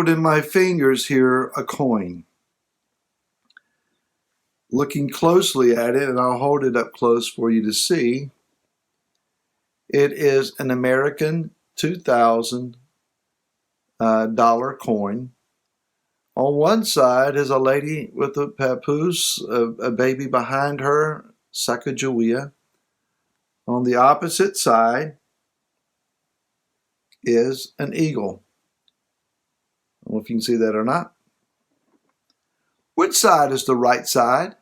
hold in my fingers here a coin. Looking closely at it, and I'll hold it up close for you to see, it is an American $2,000 coin. On one side is a lady with a papoose, a baby behind her, Sacagawea. On the opposite side is an eagle. I don't know if you can see that or not. Which side is the right side?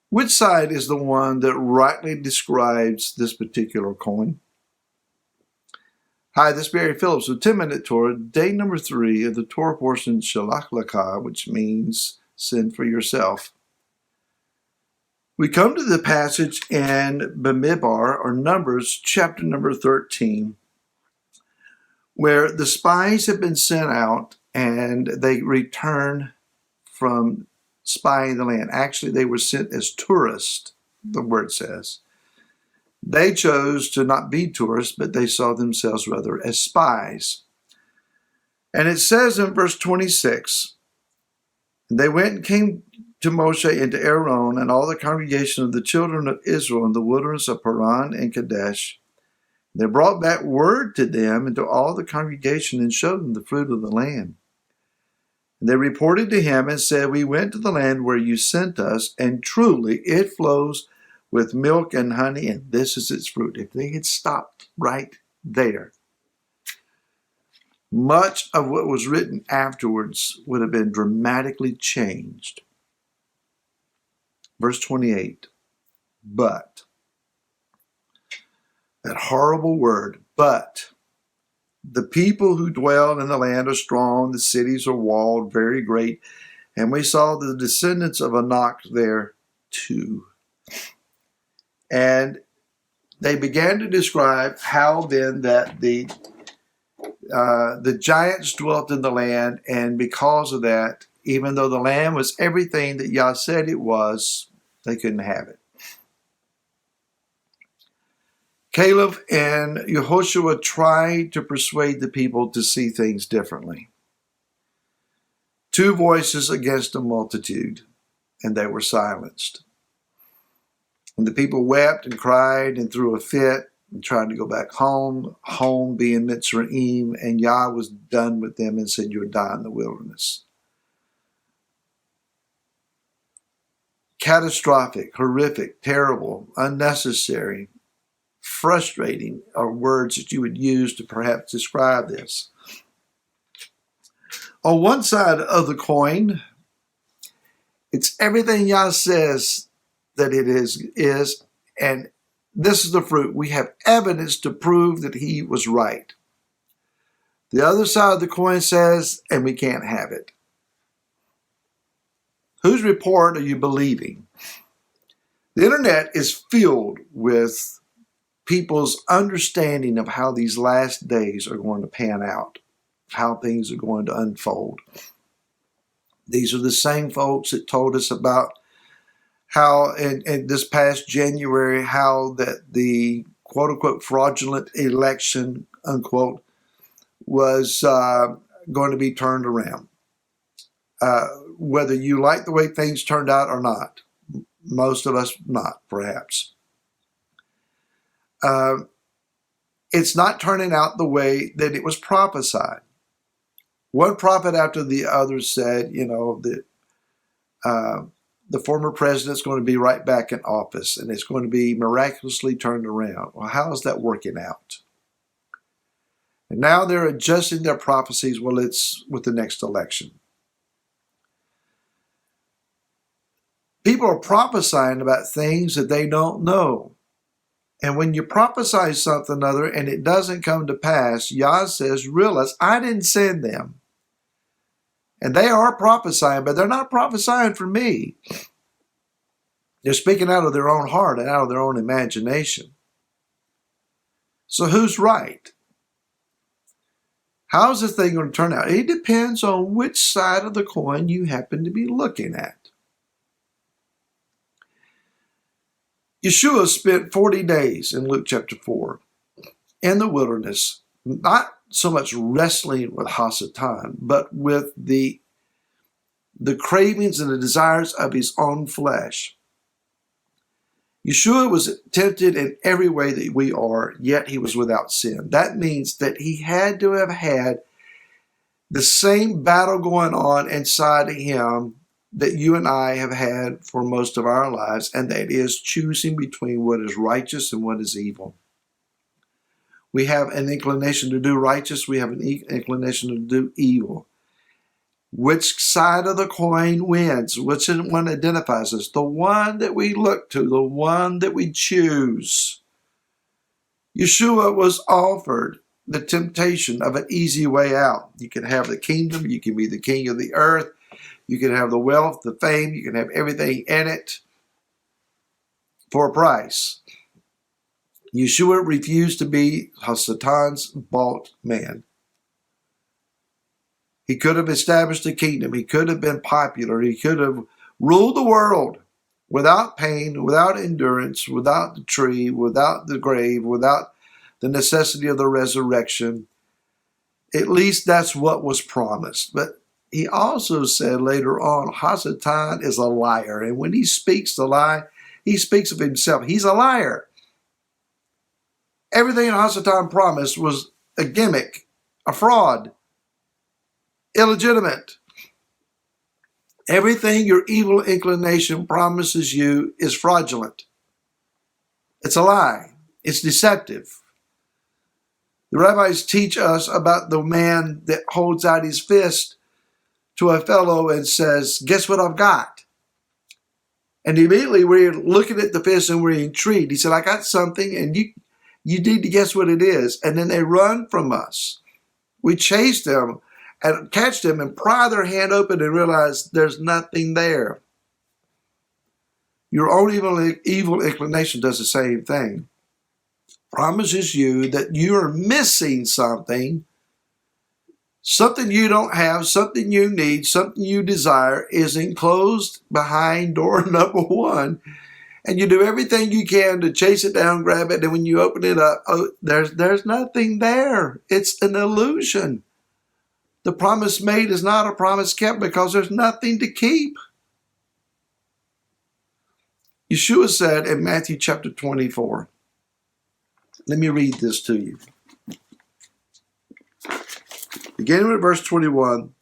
Which side is the one that rightly describes this particular coin? Hi, this is Barry Phillips with 10-Minute Torah, day number 3 of the Torah portion Shelach, Lecha, which means send for yourself. We come to the passage in Bamidbar, or Numbers, chapter number 13, where the spies have been sent out and they return from spying the land. Actually, they were sent as tourists, the word says. They chose to not be tourists, but they saw themselves rather as spies. And it says in verse 26, they went and came to Moshe and to Aaron and all the congregation of the children of Israel in the wilderness of Paran and Kadesh. They brought back word to them and to all the congregation and showed them the fruit of the land. And they reported to him and said, we went to the land where you sent us, and truly it flows with milk and honey, and this is its fruit. If they had stopped right there, much of what was written afterwards would have been dramatically changed. Verse 28, but, that horrible word, but, the people who dwell in the land are strong, the cities are walled, very great, and we saw the descendants of Anak there too. And they began to describe how then that the giants dwelt in the land, and because of that, even though the land was everything that Yah said it was, they couldn't have it. Caleb and Yehoshua tried to persuade the people to see things differently. 2 voices against a multitude, and they were silenced. And the people wept and cried and threw a fit and tried to go back home, home being Mitzrayim, and Yah was done with them and said, you'll die in the wilderness. Catastrophic, horrific, terrible, unnecessary, frustrating are words that you would use to perhaps describe this. On one side of the coin, it's everything Yah says that it is, and this is the fruit. We have evidence to prove that he was right. The other side of the coin says, and we can't have it. Whose report are you believing? The internet is filled with people's understanding of how these last days are going to pan out, how things are going to unfold. These are the same folks that told us about how in this past January, how that the quote-unquote fraudulent election, unquote, was going to be turned around. Whether you like the way things turned out or not, most of us not, perhaps. It's not turning out the way that it was prophesied. One prophet after the other said, that the former president's going to be right back in office and it's going to be miraculously turned around. Well, how is that working out? And now they're adjusting their prophecies. Well, it's with the next election. People are prophesying about things that they don't know. And when you prophesy something other and it doesn't come to pass, Yah says, realize I didn't send them. And they are prophesying, but they're not prophesying for me. They're speaking out of their own heart and out of their own imagination. So who's right? How's this thing going to turn out? It depends on which side of the coin you happen to be looking at. Yeshua spent 40 days in Luke chapter 4 in the wilderness, not so much wrestling with Hasatan, but with the cravings and the desires of his own flesh. Yeshua was tempted in every way that we are, yet he was without sin. That means that he had to have had the same battle going on inside of him that you and I have had for most of our lives, and that is choosing between what is righteous and what is evil. We have an inclination to do righteous. We have an inclination to do evil. Which side of the coin wins? Which one identifies us? The one that we look to, the one that we choose. Yeshua was offered the temptation of an easy way out. You can have the kingdom. You can be the king of the earth. You can have the wealth, the fame. You can have everything in it for a price. Yeshua refused to be Satan's bought man. He could have established a kingdom. He could have been popular. He could have ruled the world without pain, without endurance, without the tree, without the grave, without the necessity of the resurrection. At least that's what was promised. But he also said later on, Hasatan is a liar. And when he speaks the lie, he speaks of himself. He's a liar. Everything Hasatan promised was a gimmick, a fraud, illegitimate. Everything your evil inclination promises you is fraudulent. It's a lie. It's deceptive. The rabbis teach us about the man that holds out his fist to a fellow and says, guess what I've got? And immediately we're looking at the fist and we're intrigued. He said, I got something and you need to guess what it is. And then they run from us. We chase them and catch them and pry their hand open and realize there's nothing there. Your own evil inclination does the same thing. Promises you that you are missing something you don't have, something you need, something you desire is enclosed behind door number 1. And you do everything you can to chase it down, grab it, and when you open it up, there's nothing there. It's an illusion. The promise made is not a promise kept because there's nothing to keep. Yeshua said in Matthew chapter 24, let me read this to you. Beginning with verse 21,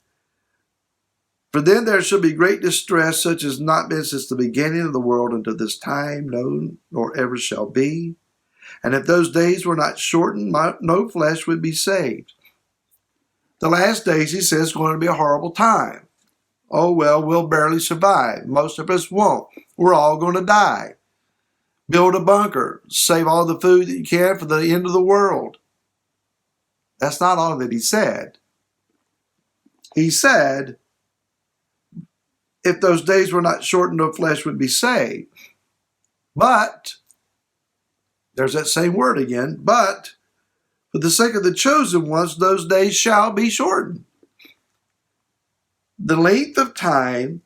for then there shall be great distress, such as not been since the beginning of the world until this time, no, nor ever shall be. And if those days were not shortened, no flesh would be saved. The last days, he says, is going to be a horrible time. Oh, well, we'll barely survive. Most of us won't. We're all going to die. Build a bunker. Save all the food that you can for the end of the world. That's not all that he said. He said, if those days were not shortened, no flesh would be saved. But, there's that same word again, but, for the sake of the chosen ones, those days shall be shortened. The length of time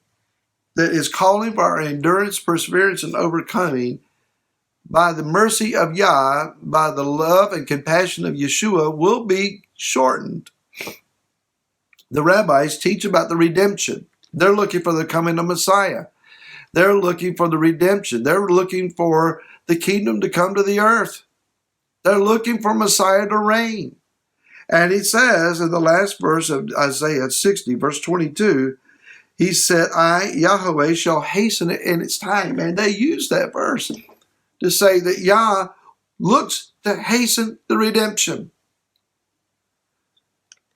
that is calling for our endurance, perseverance, and overcoming by the mercy of Yah, by the love and compassion of Yeshua, will be shortened. The rabbis teach about the redemption. They're looking for the coming of Messiah. They're looking for the redemption. They're looking for the kingdom to come to the earth. They're looking for Messiah to reign. And he says in the last verse of Isaiah 60, verse 22, he said, I, Yahweh, shall hasten it in its time. And they use that verse to say that Yah looks to hasten the redemption.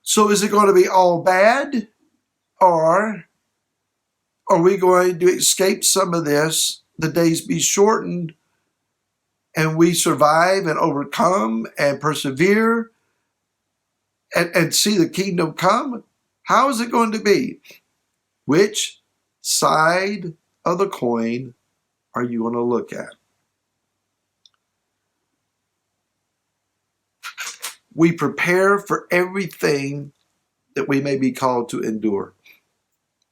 So is it going to be all bad? Or are we going to escape some of this, the days be shortened, and we survive and overcome and persevere and see the kingdom come? How is it going to be? Which side of the coin are you going to look at? We prepare for everything that we may be called to endure.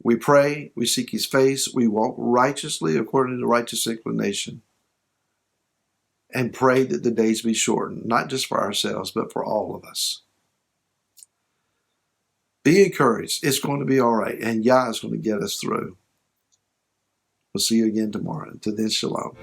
We pray, we seek his face, we walk righteously according to righteous inclination, and pray that the days be shortened, not just for ourselves, but for all of us. Be encouraged. It's going to be all right. And Yah is going to get us through. We'll see you again tomorrow. Until then, shalom.